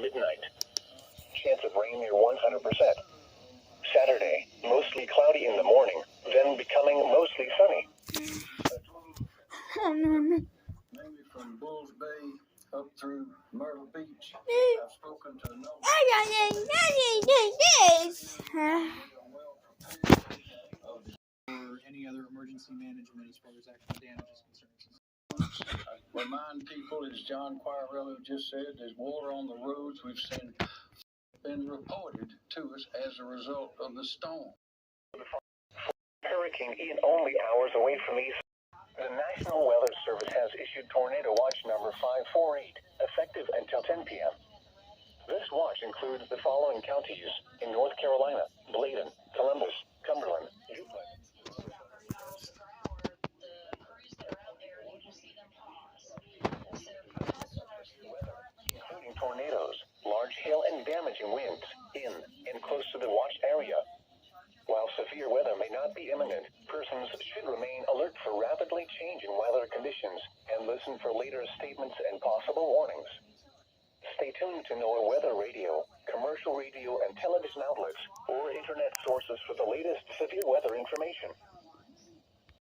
midnight. Chance of rain near 100%. Saturday, mostly cloudy in the morning, then becoming mostly sunny. Oh, no. Mainly from Bulls Bay up through Myrtle Beach. I've spoken to NOAA. Or any other emergency management as far as actual damage is concerned. I remind people, as John Quirello just said, there's water on the roads. We've seen been reported to us as a result of the storm. Hurricane Ian only hours away from East. The National Weather Service has issued Tornado Watch number 548, effective until 10 p.m. This watch includes the following counties in North Carolina: Bladen, Columbus, Cumberland, Euclid. Including tornadoes, large hail and damaging winds in and close to the watched area. While severe weather may not be imminent, persons should remain alert for rapidly changing weather conditions and listen for later statements and possible warnings. Stay tuned to NOAA weather radio, commercial radio and television outlets, or internet sources for the latest severe weather information.